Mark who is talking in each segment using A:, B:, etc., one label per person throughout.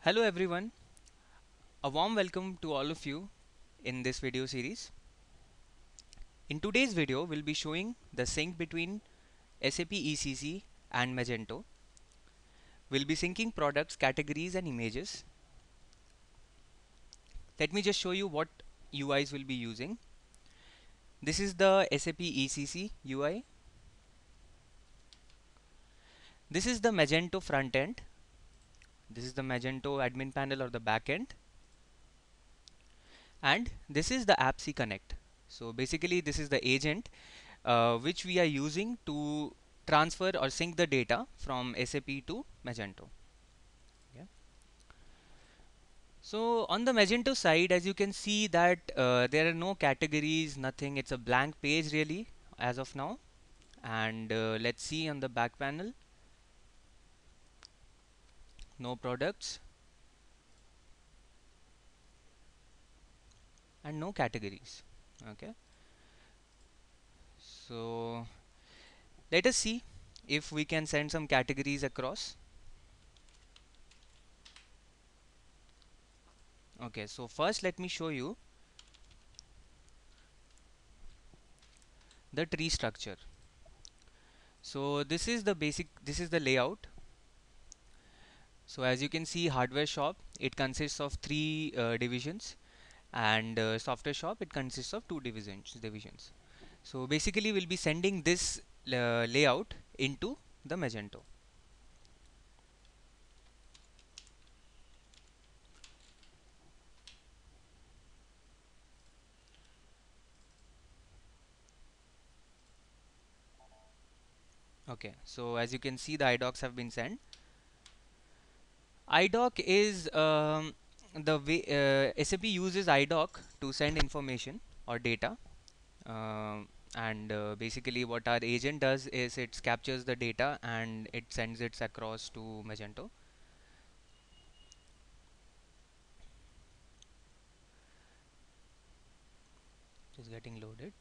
A: Hello everyone, a warm welcome to all of you in this video series. In today's video, we'll be showing the sync between SAP ECC and Magento. We'll be syncing products, categories and images. Let me just show you what UIs we'll be using. This is the SAP ECC UI. This is the Magento front end. This is the Magento admin panel or the back end. And this is the AppC Connect. So basically this is the agent which we are using to transfer or sync the data from SAP to Magento. Yeah. So on the Magento side, as you can see that there are no categories, nothing. It's a blank page really as of now. And let's see on the back panel, no products and no categories. Okay. So let us see if we can send some categories across. Okay, so first let me show you the tree structure. So this is the basic, this is the layout. So as you can see, hardware shop, it consists of three divisions, and software shop, it consists of two divisions. So basically we'll be sending this layout into the Magento. Okay, so as you can see, the idocs have been sent. IDOC is the way SAP uses IDOC to send information or data. And basically what our agent does is it captures the data and it sends it across to Magento. Just getting loaded.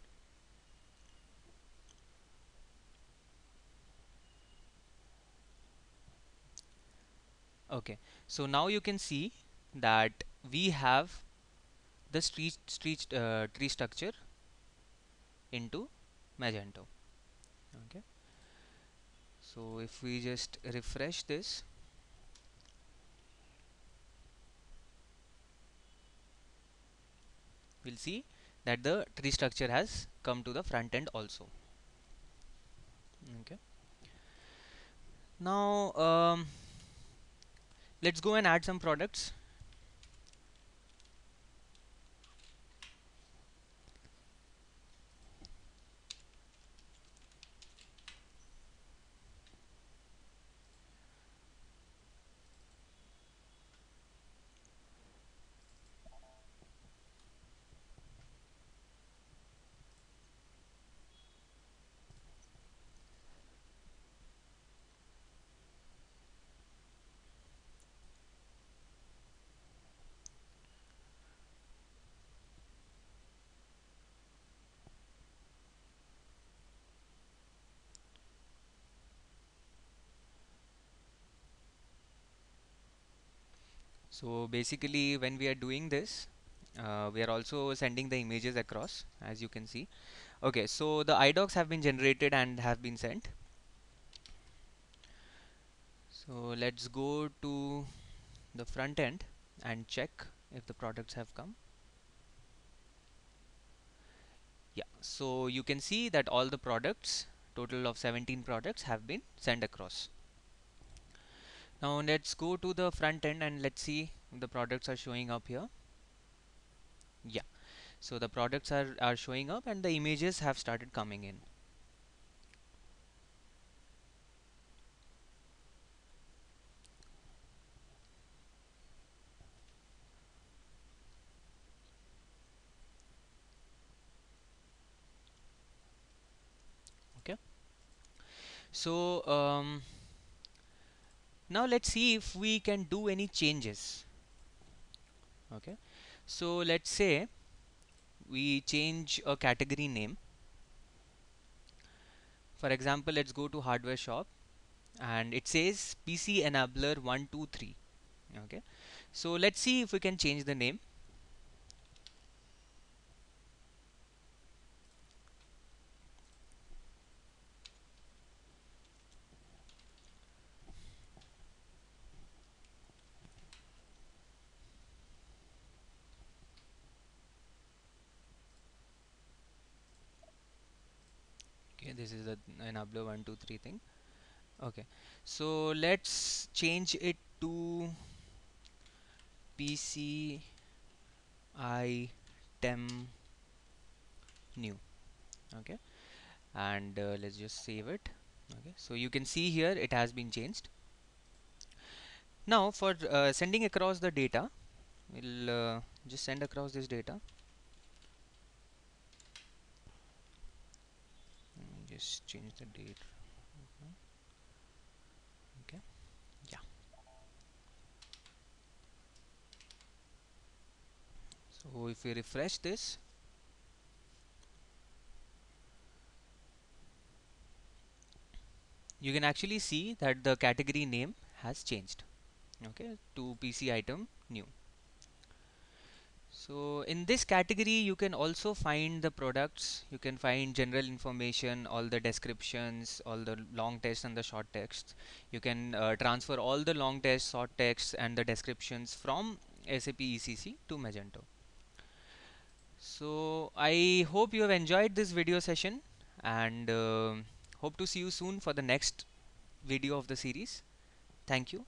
A: Okay, so now you can see that we have the tree structure into Magento. Okay, so if we just refresh this, we'll see that the tree structure has come to the front end also. Okay, now let's go and add some products. So basically when we are doing this, we are also sending the images across, as you can see. Okay, so the idocs have been generated and have been sent. So let's go to the front end and check if the products have come. Yeah, so you can see that all the products, total of 17 products, have been sent across. Now let's go to the front end and let's see if the products are showing up here. Yeah, so the products are showing up and the images have started coming in. Okay, so now let's see if we can do any changes. Okay, so let's say we change a category name. For example, let's go to hardware shop and it says PC enabler 123. Okay, so let's see if we can change the name. Okay, this is the enabler 123 thing. Okay, so let's change it to PCI tem new. Okay, and let's just save it. Okay, so you can see here it has been changed. Now for sending across the data, we'll just send across this data. Let me just change the date. Okay, yeah. So if we refresh this, you can actually see that the category name has changed, okay, to PC item new. So in this category you can also find the products, you can find general information, all the descriptions, all the long text and the short text. You can transfer all the long text, short text and the descriptions from SAP ECC to Magento. So I hope you have enjoyed this video session, and hope to see you soon for the next video of the series. Thank you.